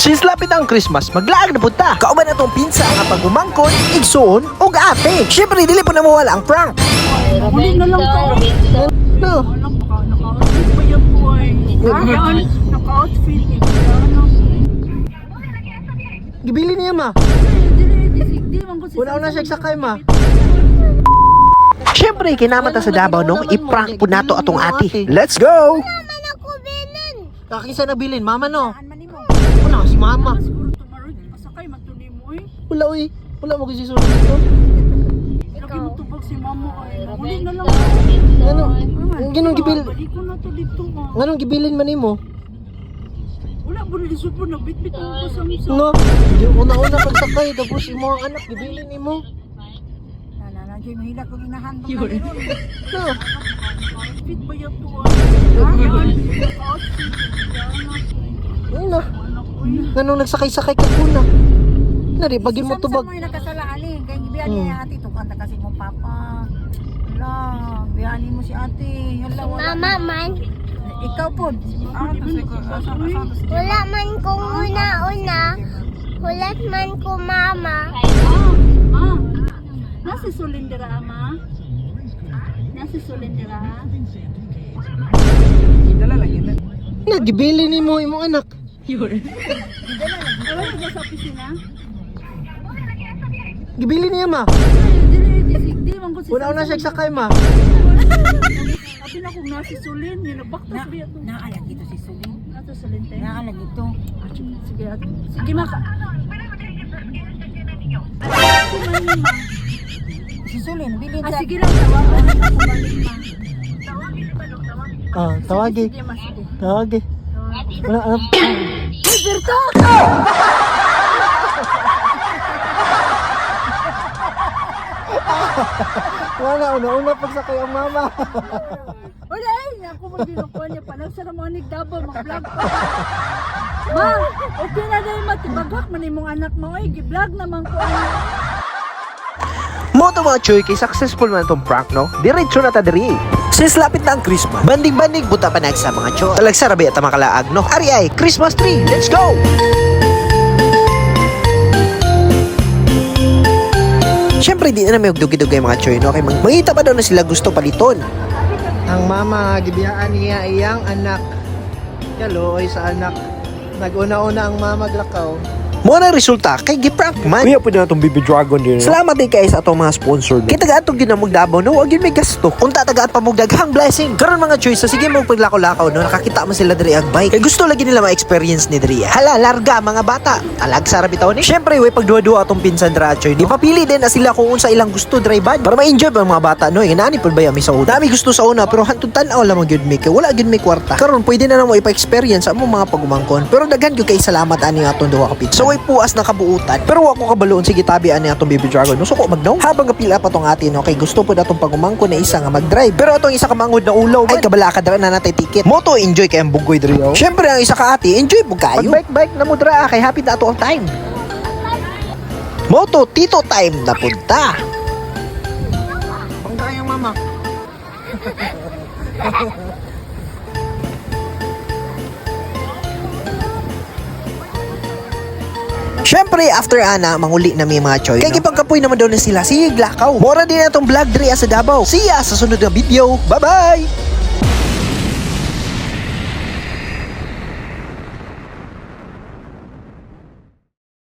Since lapit ang Christmas, maglaag na punta. Kauban na tong pinsa nga pagumangkon, igsoon, ug ate. Syempre dili po na mawala ang prank. Huli na lang ka. No. Naka-outfit pa yan po ay. Naka-outfit. Gibili niya ma. Di man ko si Una siya sakay ma. Syempre kinamata sa Davao nung i-prank po nato atong ate. Let's go. Kakisa na bilin, mama no. Wala si mama. siguro tomorrow pasakay matuli mo eh. Wala uy. Wala mo kasi sulit dito. Lagi mo tubag si mama ay. Huli na lang. Ano? Ganun gibil. Balik ko na to dito ha. Ganun gibilin man nimo? Wala mo nilisod po nagbitbit ako ko sa misa. No. Una-una pagsakay tapos imo ang anak gibilin nimo. Nandiyo mahila ko ginahandong na yun. No. Outfit ba yan to ay? Outfit. Ano? Ganun nagsakay-sakay ka kuna. Nari bagin mo tubag. Samsam mo yung nakasalaan eh. Kaya biyan niya ate. Tukanta kasi mo papa. Wala. Biyanin mo si ate. Wala, wala. Mama man, Ikaw po. wala man kong una-una. Hulat man ko mama. Nasa Solindera ama? Nasa Solindera? Nagibili nimo imong anak. Wala na ba sa opisina? Gibili niya ma. Di man ko si Una-una siya sakay ma. Ate na kung nasa Solin, nilabaktas ba ito? Naalag ito si Sulin. Nasa Solin tayo? Naalag ito. Sige, ate. Sige maka. Si Sulin. Bilin sa... Sige lang, tawagan ako balik ma. Ah, tawagi. Sige ma, sige. Tawagi. Wala alam. Wala una-una pagsakay ang mama. Wala eh, ako mag-dinukuha niya pa. Nagsaramonig double, mag-vlog pa. Ma, okay na dahil matibagak man imong anak mo. Ay, gi-vlog naman ko. Moto mga choy, kay successful man itong prank, no? Diretso na ta diri. Since lapit na ang Christmas, banding-banding buta pa sa mga choy. Talagsarabi at makalaag, no? Ari ay, Christmas tree, let's go! Siyempre, di na may ugdugidug yung mga choy, no? Kay mangita pa daw na sila gusto paliton. Ang mama, gibiyaan niya iyang anak. Yalo, ay sa anak. Nag-una-una ang mama glakaw. Mo na resulta kay giprank man. Kuya po na itong Baby Dragon din. Salamat din guys sa atong mga sponsor. Kita ga atong ginamog Davao no, wag yun may gasto. Unta tagaan pa mong daghang blessing. Karon mga choice, sige mo paglakaw-lakaw no, nakakita man sila diri ang bike. Kay gusto lagi nila ma-experience ni diri. Hala, larga mga bata. Alag sa bitaw ni. Syempre, way pagduwa-duwa atong pinsan dra choy. Di papili din na sila kung unsa ilang gusto drive para ma-enjoy ba mga bata no. Inani pud ba yami sa una. Dami gusto sa una pero hantud tan-aw lamang gyud mi kay wala gyud mi kwarta. Karon pwede na namo ipa-experience sa mga pagumangkon. Pero daghan gyud kay salamat ani atong duha ka pinsan. So way puas na kabuutan. Pero ako kabaloon sige tabi ani atong Baby Dragon. No, so ko magnaw habang gapila pa tong ate no kay gusto po datong pagumangko na isa nga mag-drive. Pero atong isa ka mangod na ulaw ay kabala ka dra na natay ticket. Moto enjoy kay ang bugoy diri oh. Syempre ang isa ka ate enjoy pug kayo. Bike na mo dra kay happy na ato ang time. Moto tito time na punta. Pangga yung mama. Syempre, after ana, manguli na may mga choy. Kaya gipagkapoy naman daw na sila. Sige, glakaw. Mora din na itong vlog diri sa Davao. See ya sa sunod na video. Bye-bye!